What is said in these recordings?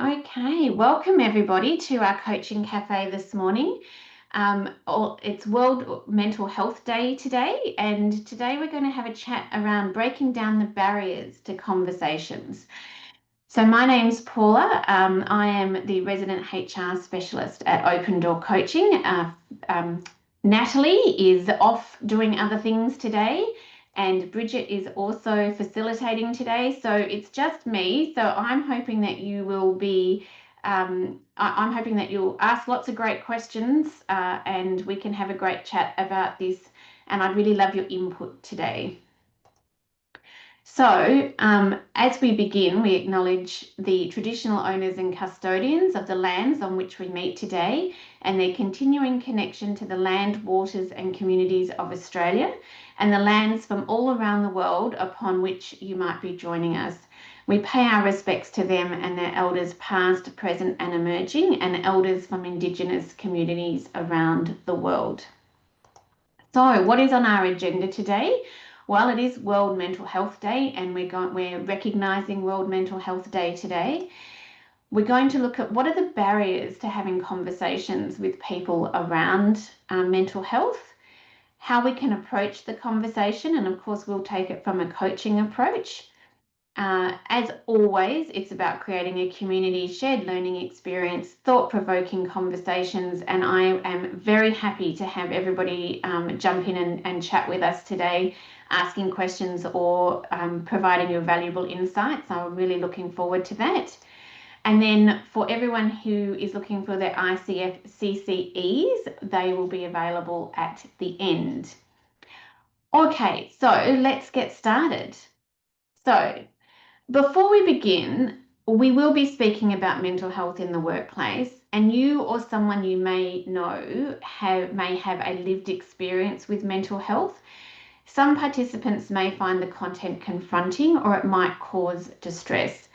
Okay, welcome everybody to our Coaching Cafe this morning. It's World Mental Health Day today, and today we're going to have a chat around breaking down the barriers to conversations. So my name's Paula. I am the resident HR specialist at Open Door Coaching. Natalie is off doing other things today, and Bridget is also facilitating today. So it's just me. So I'm hoping that you will be, I'm hoping that you'll ask lots of great questions and we can have a great chat about this. And I'd really love your input today. So, as we begin, we acknowledge the traditional owners and custodians of the lands on which we meet today and their continuing connection to the land, waters and communities of Australia and the lands from all around the world upon which you might be joining us. We pay our respects to them and their elders past, present and emerging, and elders from Indigenous communities around the world. So, what is on our agenda today? Well, it is World Mental Health Day, and we're recognising World Mental Health Day today. We're going to look at what are the barriers to having conversations with people around mental health, how we can approach the conversation, and of course we'll take it from a coaching approach. As always, it's about creating a community, shared learning experience, thought-provoking conversations, and I am very happy to have everybody jump in and chat with us today, asking questions or providing you valuable insights. I'm really looking forward to that. And then for everyone who is looking for their ICF CCEs, they will be available at the end. Okay, so let's get started. So, before we begin, we will be speaking about mental health in the workplace, and you or someone you may know may have a lived experience with mental health. Some participants may find the content confronting or it might cause distress.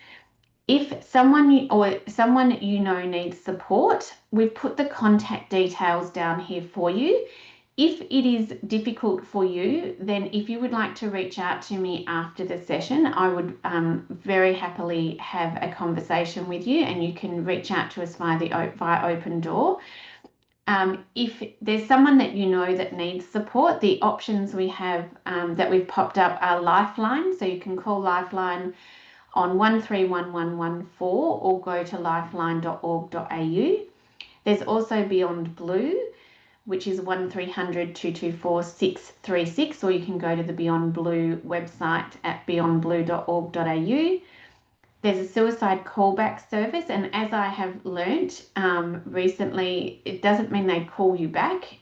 If someone you know needs support, we've put the contact details down here for you. If it is difficult for you, then if you would like to reach out to me after the session, I would very happily have a conversation with you, and you can reach out to us via Open Door. If there's someone that you know that needs support, the options we have that we've popped up are Lifeline. So you can call Lifeline on 131114 or go to lifeline.org.au. There's also Beyond Blue, which is 1300 224 636, or you can go to the Beyond Blue website at beyondblue.org.au. There's a suicide callback service, and as I have learnt recently, it doesn't mean they call you back.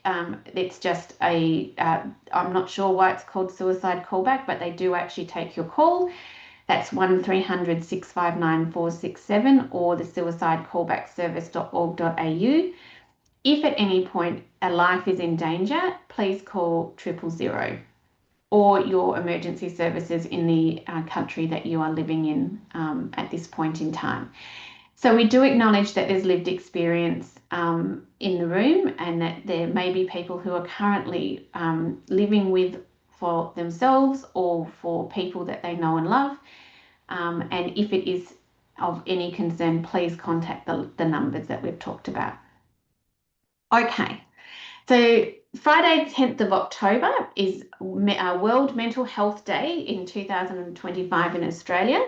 It's just I'm not sure why it's called suicide callback, but they do actually take your call. That's 1300 659 467 or the suicidecallbackservice.org.au. If at any point a life is in danger, please call 000 or your emergency services in the country that you are living in at this point in time. So we do acknowledge that there's lived experience in the room, and that there may be people who are currently living with for themselves or for people that they know and love. And if it is of any concern, please contact the numbers that we've talked about. Okay, so Friday 10th of October is World Mental Health Day in 2025 in Australia.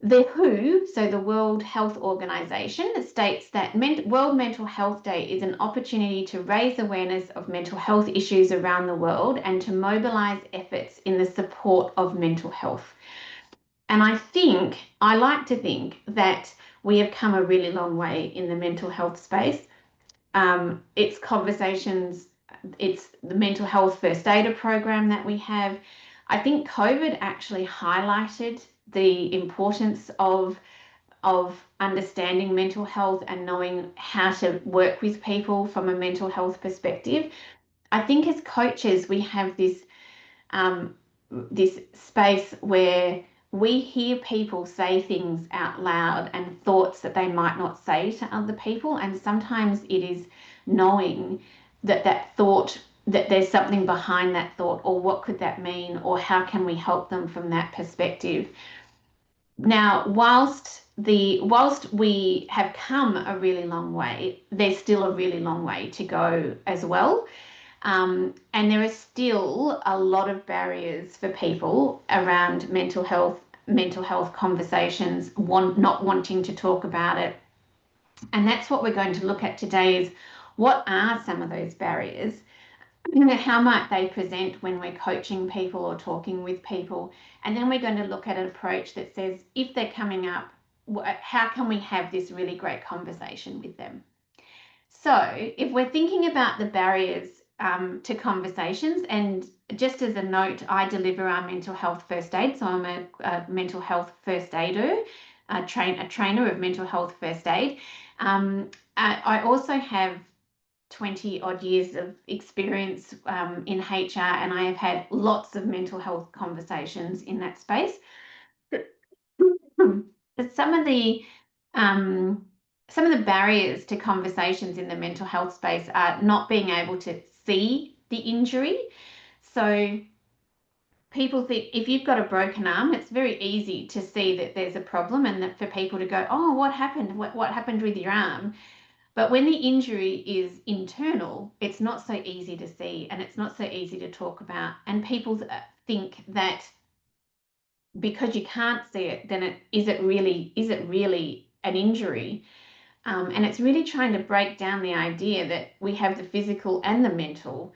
The WHO, so the World Health Organization, states that World Mental Health Day is an opportunity to raise awareness of mental health issues around the world and to mobilize efforts in the support of mental health. And I like to think that we have come a really long way in the mental health space. It's conversations, it's the mental health first aider program that we have. I think COVID actually highlighted the importance of understanding mental health and knowing how to work with people from a mental health perspective. I think as coaches, we have this space where we hear people say things out loud and thoughts that they might not say to other people, and sometimes it is knowing that thought, that there's something behind that thought, or what could that mean, or how can we help them from that perspective. Now, whilst we have come a really long way, there's still a really long way to go as well. And there are still a lot of barriers for people around mental health conversations, not wanting to talk about it. And that's what we're going to look at today is what are some of those barriers? How might they present when we're coaching people or talking with people? And then we're going to look at an approach that says, if they're coming up, how can we have this really great conversation with them? So if we're thinking about the barriers to conversations, and just as a note, I deliver our mental health first aid. So I'm a mental health first aider, a trainer of mental health first aid. I also have 20 odd years of experience in HR, and I have had lots of mental health conversations in that space. But some of the barriers to conversations in the mental health space are not being able to see the injury. So people think if you've got a broken arm, it's very easy to see that there's a problem and that for people to go, oh, what happened? What happened with your arm? But when the injury is internal, it's not so easy to see and it's not so easy to talk about. And people think that because you can't see it, then is it really an injury? And it's really trying to break down the idea that we have the physical and the mental,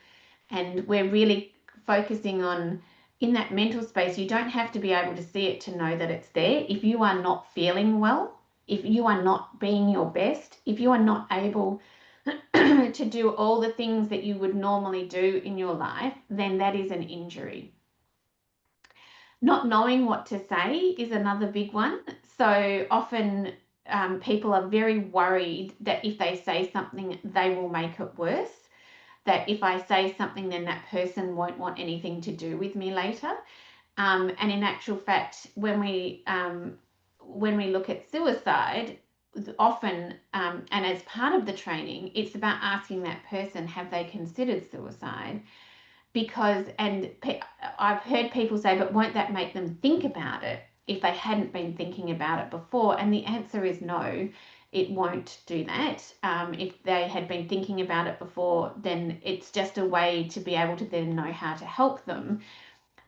and we're really focusing on in that mental space. You don't have to be able to see it to know that it's there. If you are not feeling well, if you are not being your best, if you are not able to do all the things that you would normally do in your life, then that is an injury. Not knowing what to say is another big one. So often people are very worried that if they say something, they will make it worse. That if I say something, then that person won't want anything to do with me later. And in actual fact, when we look at suicide, often, and as part of the training, it's about asking that person, have they considered suicide? Because, and I've heard people say, but won't that make them think about it if they hadn't been thinking about it before? And the answer is no, it won't do that. If they had been thinking about it before, then it's just a way to be able to then know how to help them.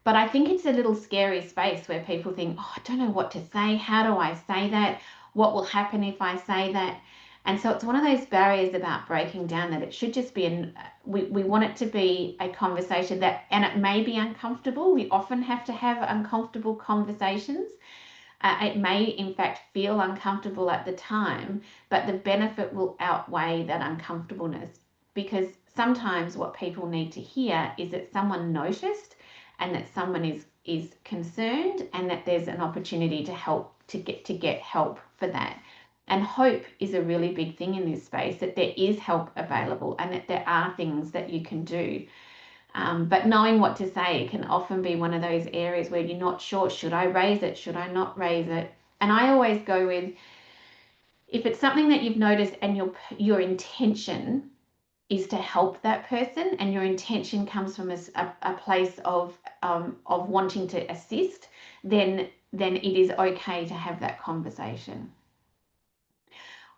But I think it's a little scary space where people think, oh, I don't know what to say. How do I say that? What will happen if I say that? And so it's one of those barriers about breaking down that it should just be, we want it to be a conversation that, and it may be uncomfortable. We often have to have uncomfortable conversations. It may, in fact, feel uncomfortable at the time, but the benefit will outweigh that uncomfortableness, because sometimes what people need to hear is that someone noticed and that someone is concerned and that there's an opportunity to help, to get help for that. And hope is a really big thing in this space, that there is help available and that there are things that you can do. But knowing what to say can often be one of those areas where you're not sure, should I raise it? Should I not raise it? And I always go with, if it's something that you've noticed and your intention is to help that person and your intention comes from a place of wanting to assist, then it is okay to have that conversation.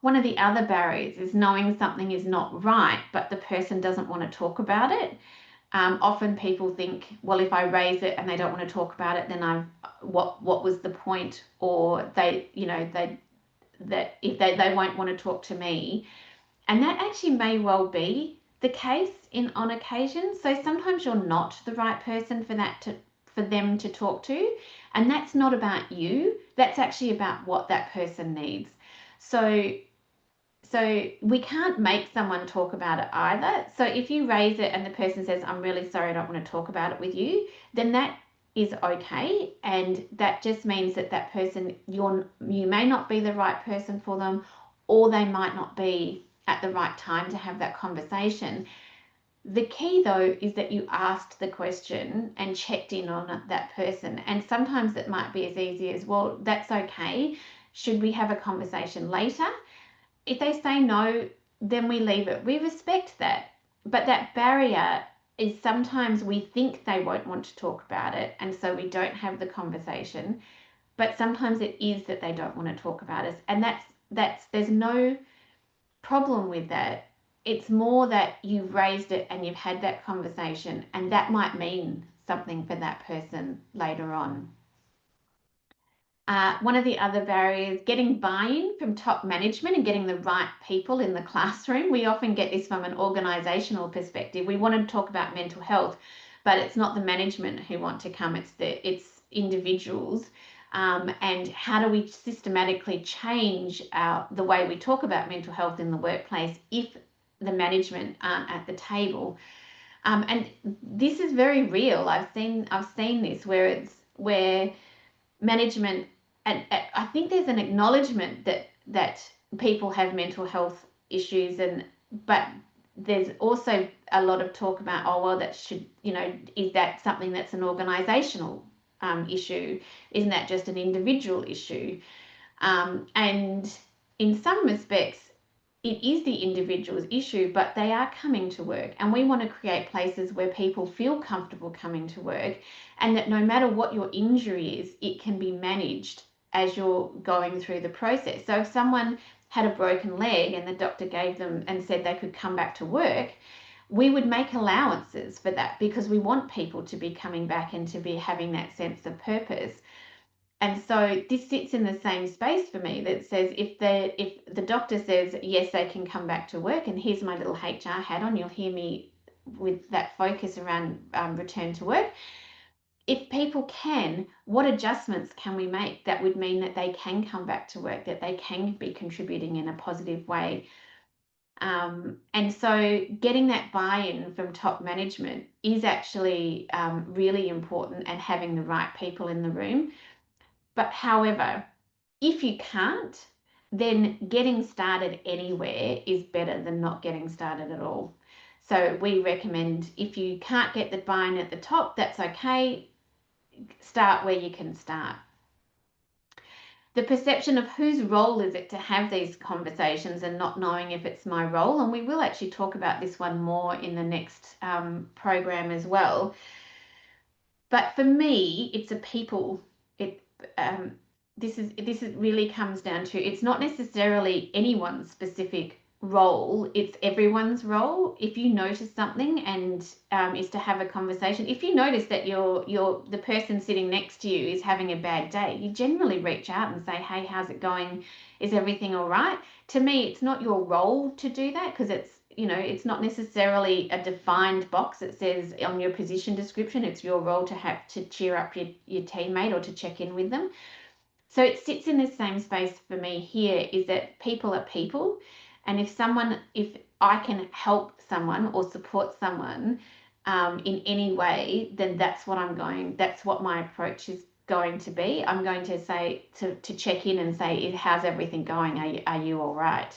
One of the other barriers is knowing something is not right, but the person doesn't want to talk about it. Often people think, well, if I raise it and they don't want to talk about it, then what was the point? Or they if they won't want to talk to me. And that actually may well be the case on occasion. So sometimes you're not the right person for them to talk to, and that's not about you. That's actually about what that person needs. So we can't make someone talk about it either. So if you raise it and the person says, I'm really sorry, I don't want to talk about it with you, then that is okay. And that just means that that person, you may not be the right person for them, or they might not be at the right time to have that conversation. The key though is that you asked the question and checked in on that person. And sometimes it might be as easy as, well, that's okay. Should we have a conversation later? If they say no, then we leave it. We respect that. But that barrier is sometimes we think they won't want to talk about it, and so we don't have the conversation. but sometimes it is that they don't want to talk about us, and there's no problem with that. It's more that you've raised it and you've had that conversation, and that might mean something for that person later on. One of the other barriers, getting buy-in from top management and getting the right people in the classroom. We often get this from an organisational perspective. We want to talk about mental health, but it's not the management who want to come, it's individuals. And how do we systematically change the way we talk about mental health in the workplace if the management aren't at the table? And this is very real. I've seen this where management, and I think there's an acknowledgement that people have mental health issues, but there's also a lot of talk about, oh well, that should, is that something that's an organisational issue? Isn't that just an individual issue? And in some respects, it is the individual's issue, but they are coming to work, and we want to create places where people feel comfortable coming to work, and that no matter what your injury is, it can be managed as you're going through the process. So if someone had a broken leg and the doctor gave them and said they could come back to work, we would make allowances for that, because we want people to be coming back and to be having that sense of purpose. And so this sits in the same space for me, that says if the doctor says yes, they can come back to work, and here's my little HR hat on, you'll hear me with that focus around return to work. If people can, what adjustments can we make that would mean that they can come back to work, that they can be contributing in a positive way? And so getting that buy-in from top management is actually really important, and having the right people in the room. But however, if you can't, then getting started anywhere is better than not getting started at all. So we recommend, if you can't get the buy-in at the top, that's okay. Start where you can start. The perception of whose role is it to have these conversations, and not knowing if it's my role. And we will actually talk about this one more in the next program as well. But for me, it's a people. This really comes down to, it's not necessarily anyone's specific role, it's everyone's role. If you notice something, and is to have a conversation. If you notice that the person sitting next to you is having a bad day, you generally reach out and say, hey, how's it going? Is everything all right? To me, it's not your role to do that, because it's not necessarily a defined box that says on your position description it's your role to have to cheer up your teammate or to check in with them. So it sits in the same space for me here, is that people are people. And if I can help someone or support someone in any way, then that's what my approach is going to be. I'm going to say, to check in and say, how's everything going? Are you all right?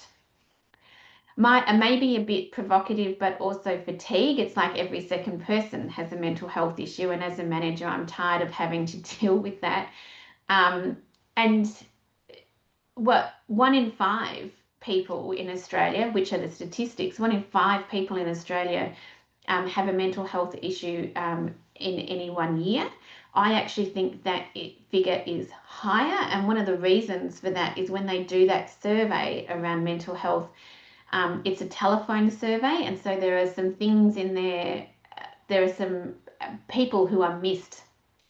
May be a bit provocative, but also fatigue. It's like every second person has a mental health issue, and as a manager, I'm tired of having to deal with that. And what 1 in 5 people in Australia, which are the statistics, 1 in 5 people in Australia have a mental health issue in any 1 year. I actually think that figure is higher, and one of the reasons for that is when they do that survey around mental health. It's a telephone survey, and so there are some things in there. There are some people who are missed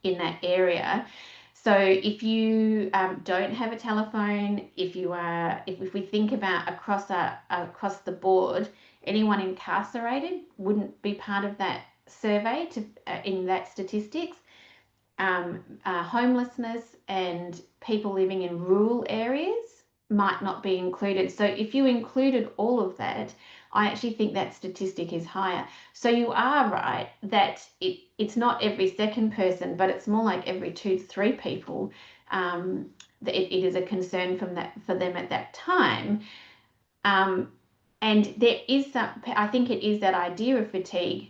in that area. So if you don't have a telephone, if we think about across the board, anyone incarcerated wouldn't be part of that survey in that statistics. Homelessness and people living in rural areas might not be included. So if you included all of that, I actually think that statistic is higher. So you are right that it's not every second person, but it's more like every 2 to 3 people that it is a concern for them at that time. And there is I think it is that idea of fatigue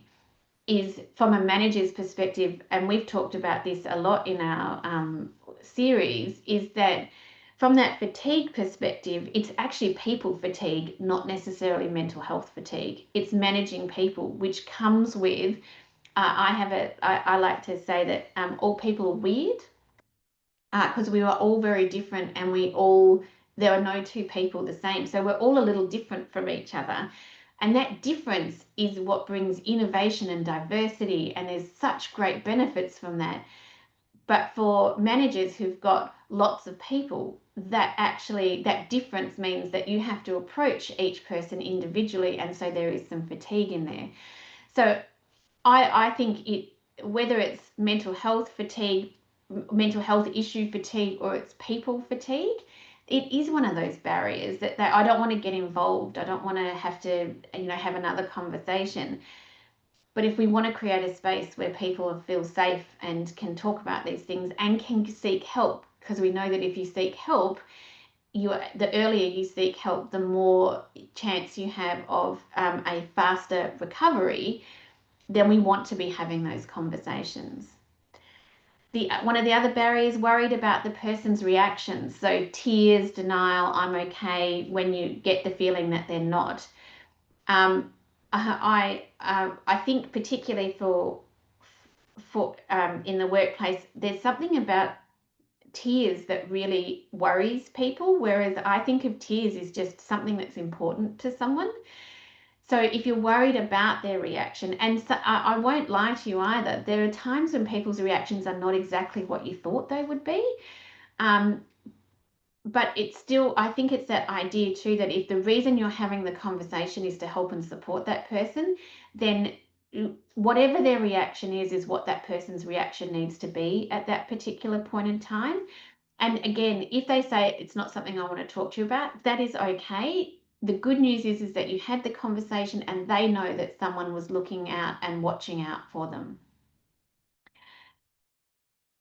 is from a manager's perspective, and we've talked about this a lot in our series, is that from that fatigue perspective, it's actually people fatigue, not necessarily mental health fatigue. It's managing people, which comes with, I like to say that all people are weird, because we were all very different, and there are no two people the same. So we're all a little different from each other. And that difference is what brings innovation and diversity, and there's such great benefits from that. But for managers who've got lots of people, that difference means that you have to approach each person individually, and so there is some fatigue in there. So I think whether it's mental health fatigue, mental health issue fatigue, or it's people fatigue, it is one of those barriers that I don't want to get involved. I don't want to have to, have another conversation. But if we want to create a space where people feel safe and can talk about these things and can seek help, because we know that if you seek help, the earlier you seek help, the more chance you have of a faster recovery, then we want to be having those conversations. One of the other barriers, worried about the person's reactions. So tears, denial, I'm okay, when you get the feeling that they're not. I think particularly for in the workplace, there's something about tears that really worries people, whereas I think of tears as just something that's important to someone. So if you're worried about their reaction, and so, I won't lie to you either, there are times when people's reactions are not exactly what you thought they would be. But it's still, I think it's that idea too, that if the reason you're having the conversation is to help and support that person, then whatever their reaction is what that person's reaction needs to be at that particular point in time. And again, if they say it's not something I want to talk to you about, that is okay. The good news is that you had the conversation and they know that someone was looking out and watching out for them.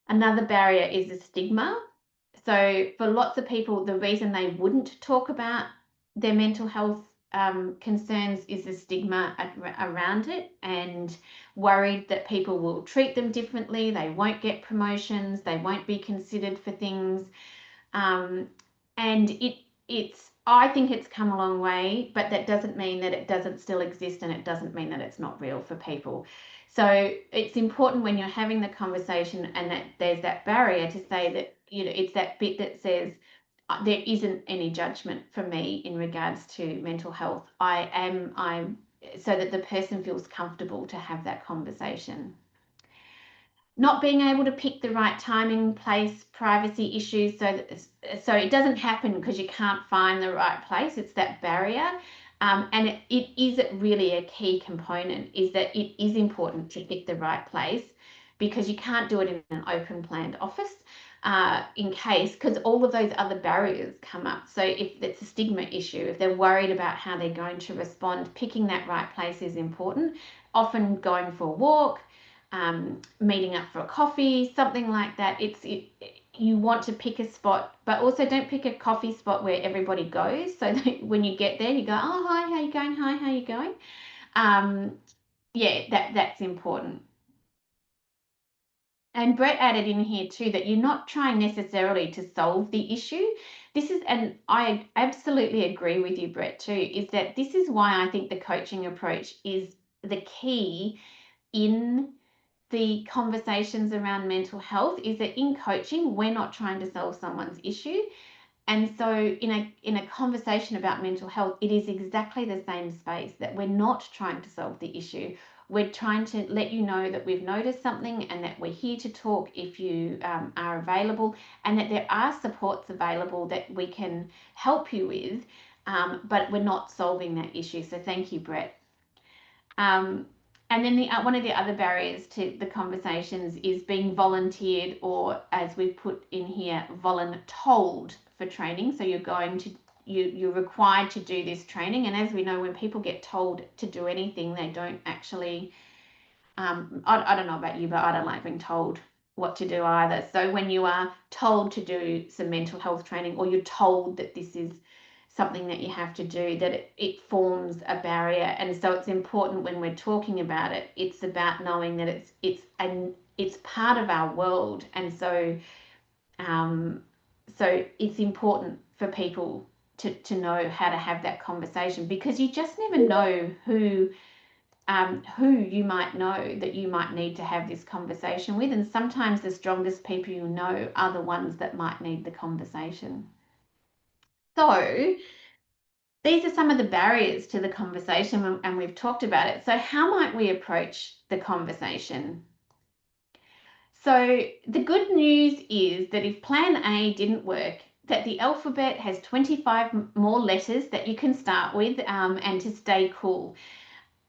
Another barrier is the stigma. So for lots of people, the reason they wouldn't talk about their mental health concerns is the stigma around it, and worried that people will treat them differently, they won't get promotions, they won't be considered for things. And I think it's come a long way, but that doesn't mean that it doesn't still exist, and it doesn't mean that it's not real for people. So it's important when you're having the conversation and that there's that barrier to say that, it's that bit that says there isn't any judgment from me in regards to mental health. So that the person feels comfortable to have that conversation. Not being able to pick the right timing, place, privacy issues, so it doesn't happen because you can't find the right place. It's that barrier. And it is really a key component, is that it is important to pick the right place, because you can't do it in an open planned office because all of those other barriers come up. So if it's a stigma issue, if they're worried about how they're going to respond, picking that right place is important. Often going for a walk, meeting up for a coffee, something like that. You want to pick a spot, but also don't pick a coffee spot where everybody goes, so that when you get there you go, oh, hi, how you going? Hi, how you going? That's important. And Brett added in here too that you're not trying necessarily to solve the issue. And I absolutely agree with you, Brett, too, is that this is why I think the coaching approach is the key in the conversations around mental health. Is that in coaching, we're not trying to solve someone's issue. And so in a conversation about mental health, it is exactly the same space, that we're not trying to solve the issue. We're trying to let you know that we've noticed something and that we're here to talk if you are available, and that there are supports available that we can help you with, but we're not solving that issue. So thank you, Brett. And then one of the other barriers to the conversations is being volunteered, or as we've put in here, voluntold for training. So you're required to do this training. And as we know, when people get told to do anything, they don't actually, I don't know about you, but I don't like being told what to do either. So when you are told to do some mental health training, or you're told that this is something that you have to do, that it forms a barrier. And so it's important when we're talking about it, it's about knowing that it's part of our world. And so it's important for people to know how to have that conversation, because you just never know who who you might know that you might need to have this conversation with. And sometimes the strongest people you know are the ones that might need the conversation. So these are some of the barriers to the conversation, and we've talked about it. So how might we approach the conversation? So the good news is that if plan A didn't work, that the alphabet has 25 more letters that you can start with, and to stay cool.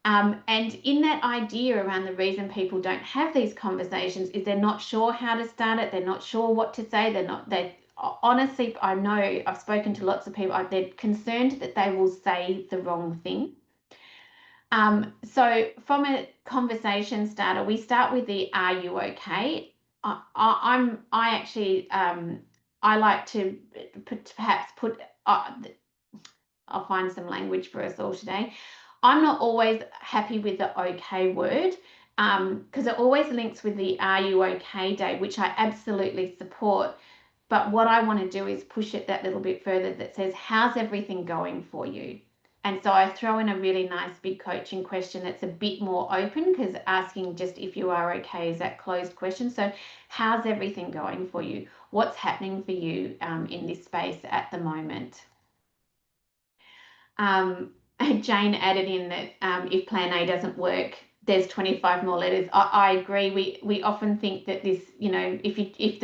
And in that idea around the reason people don't have these conversations is they're not sure how to start it, they're not sure what to say, they honestly, I know I've spoken to lots of people, they're concerned that they will say the wrong thing. So from a conversation starter, we start with the "Are you okay?" I actually I like to perhaps put I'll find some language for us all today. I'm not always happy with the okay word, because it always links with the "Are you okay" day, which I absolutely support. But what I want to do is push it that little bit further that says, how's everything going for you? And so I throw in a really nice big coaching question that's a bit more open, because asking just if you are okay is that closed question. So how's everything going for you? What's happening for you in this space at the moment? Jane added in that if plan A doesn't work, there's 25 more letters. I agree. We often think that this, if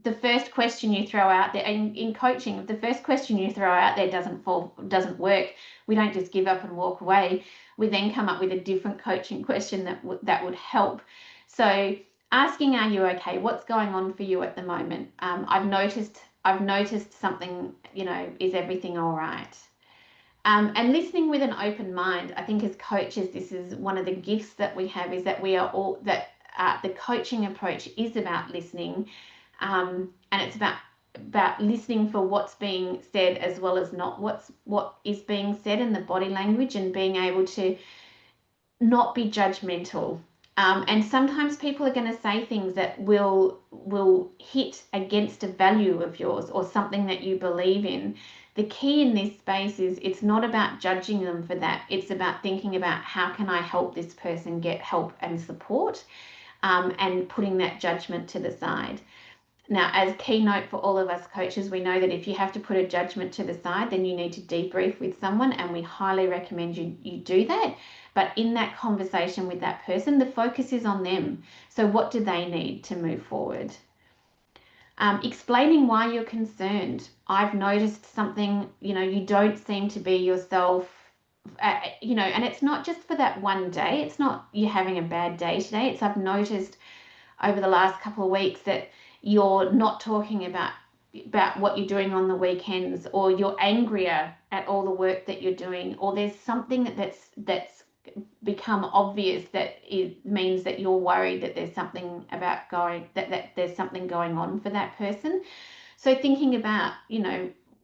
the first question you throw out there in coaching, if the first question you throw out there doesn't work, we don't just give up and walk away. We then come up with a different coaching question that would help. So asking, are you okay? What's going on for you at the moment? I've noticed something, is everything all right? And listening with an open mind. I think as coaches, this is one of the gifts that we have, is that we are all that the coaching approach is about listening, and it's about listening for what's being said as well as not what is being said in the body language, and being able to not be judgmental. And sometimes people are going to say things that will hit against a value of yours or something that you believe in. The key in this space is it's not about judging them for that. It's about thinking about, how can I help this person get help and support, and putting that judgment to the side. Now, as keynote for all of us coaches, we know that if you have to put a judgment to the side, then you need to debrief with someone, and we highly recommend you do that. But in that conversation with that person, the focus is on them. So what do they need to move forward? Explaining why you're concerned. I've noticed something, you don't seem to be yourself, and it's not just for that one day. It's not you having a bad day today. It's I've noticed over the last couple of weeks that you're not talking about what you're doing on the weekends, or you're angrier at all the work that you're doing, or there's something that's become obvious that it means that you're worried that there's something that there's something going on for that person. So thinking about,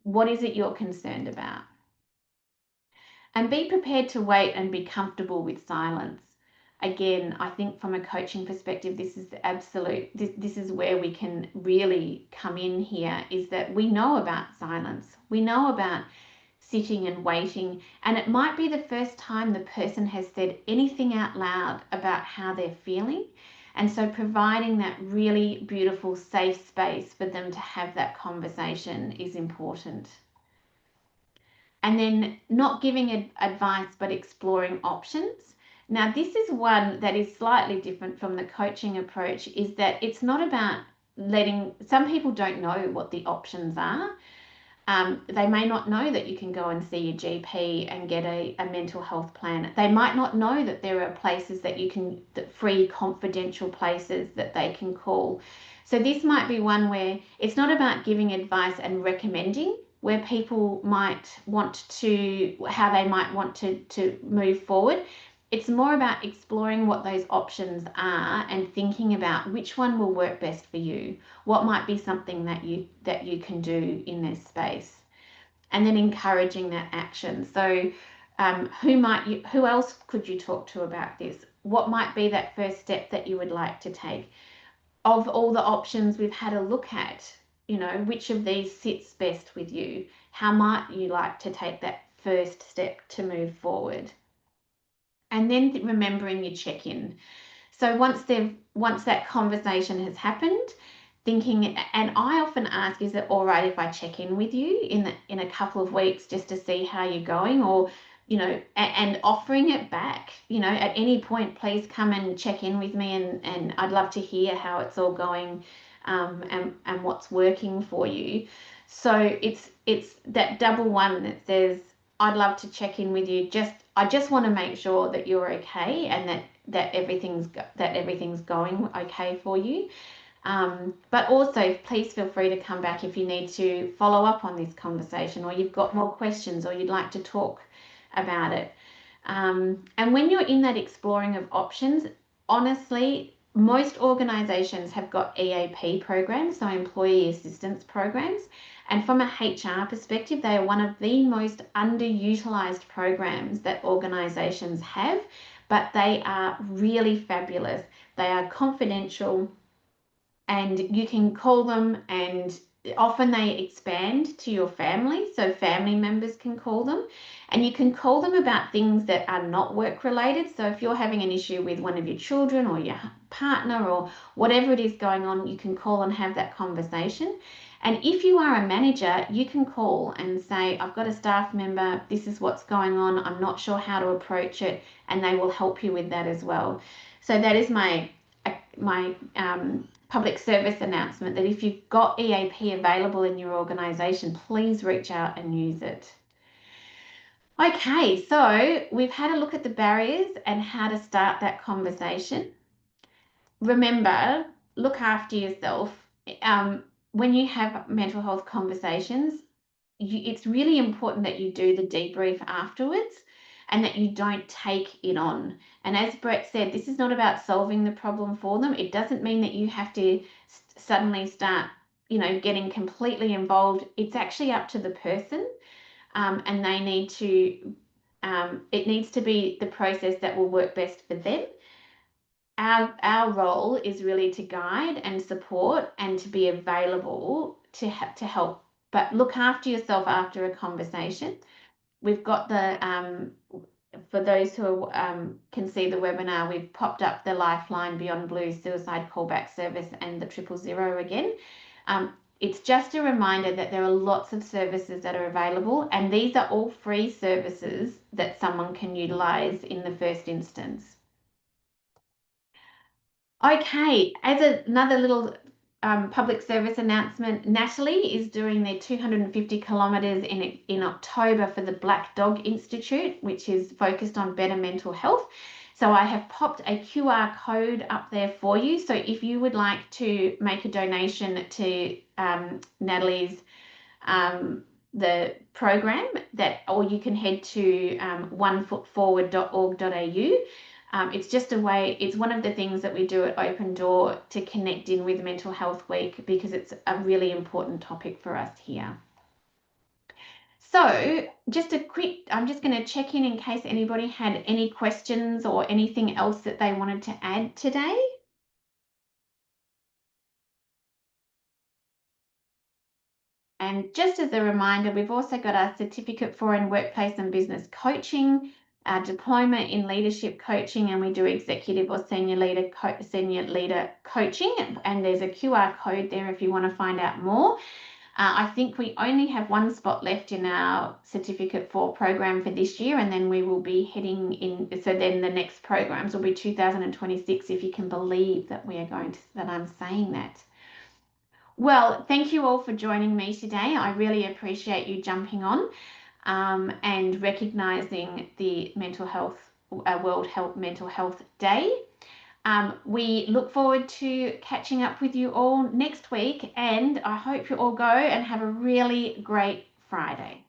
what is it you're concerned about? And be prepared to wait and be comfortable with silence. Again, I think from a coaching perspective, this is the absolute, this is where we can really come in here, is that we know about silence. We know about sitting and waiting, and it might be the first time the person has said anything out loud about how they're feeling. And so providing that really beautiful, safe space for them to have that conversation is important. And then not giving advice, but exploring options. Now, this is one that is slightly different from the coaching approach, is that it's not about some people don't know what the options are. They may not know that you can go and see your GP and get a mental health plan. They might not know that there are places free confidential places that they can call. So this might be one where it's not about giving advice and recommending where people might want to, how they might want to move forward. It's more about exploring what those options are and thinking about which one will work best for you. What might be something that you can do in this space, and then encouraging that action. So who else could you talk to about this? What might be that first step that you would like to take? Of all the options we've had a look at, which of these sits best with you? How might you like to take that first step to move forward? and then remembering your check-in. So once that conversation has happened, thinking, and I often ask, is it all right if I check in with you in a couple of weeks just to see how you're going, or and offering it back, at any point, please come and check in with me, and I'd love to hear how it's all going, and what's working for you. So it's that double one that says, I'd love to check in with you. I just want to make sure that you're okay, and that everything's going okay for you. But also, please feel free to come back if you need to follow up on this conversation, or you've got more questions, or you'd like to talk about it. And when you're in that exploring of options, honestly, most organizations have got EAP programs, so employee assistance programs. And from a HR perspective, they are one of the most underutilized programs that organizations have, but they are really fabulous. They are confidential, and you can call them, and often they expand to your family, so family members can call them, and you can call them about things that are not work related. So if you're having an issue with one of your children or your partner or whatever it is going on, you can call and have that conversation. And if you are a manager, you can call and say, I've got a staff member, this is what's going on, I'm not sure how to approach it, and they will help you with that as well. So that is my public service announcement, that if you've got EAP available in your organisation, please reach out and use it. Okay, so we've had a look at the barriers and how to start that conversation. Remember, look after yourself. When you have mental health conversations, it's really important that you do the debrief afterwards, and that you don't take it on. And as Brett said, this is not about solving the problem for them. It doesn't mean that you have to suddenly start, getting completely involved. It's actually up to the person, and they need to, it needs to be the process that will work best for them. Our role is really to guide and support and to be available to help, but look after yourself after a conversation. We've got for those who can see the webinar, we've popped up the Lifeline Beyond Blue suicide callback service and the 000 again. It's just a reminder that there are lots of services that are available, and these are all free services that someone can utilize in the first instance. Okay, as another little public service announcement, Natalie is doing their 250 kilometres in October for the Black Dog Institute, which is focused on better mental health. So I have popped a QR code up there for you. So if you would like to make a donation to Natalie's the program, or you can head to onefootforward.org.au. It's just a way, it's one of the things that we do at Open Door to connect in with Mental Health Week, because it's a really important topic for us here. So just I'm just going to check in case anybody had any questions or anything else that they wanted to add today. And just as a reminder, we've also got our certificate for in workplace and business coaching, our diploma in leadership coaching, and we do executive or senior leader coaching. And there's a QR code there if you want to find out more. I think we only have one spot left in our certificate for program for this year, and then we will be heading in. So then the next programs will be 2026, if you can believe that that I'm saying that. Well, thank you all for joining me today. I really appreciate you jumping on and recognising the World Mental Health Day. We look forward to catching up with you all next week, and I hope you all go and have a really great Friday.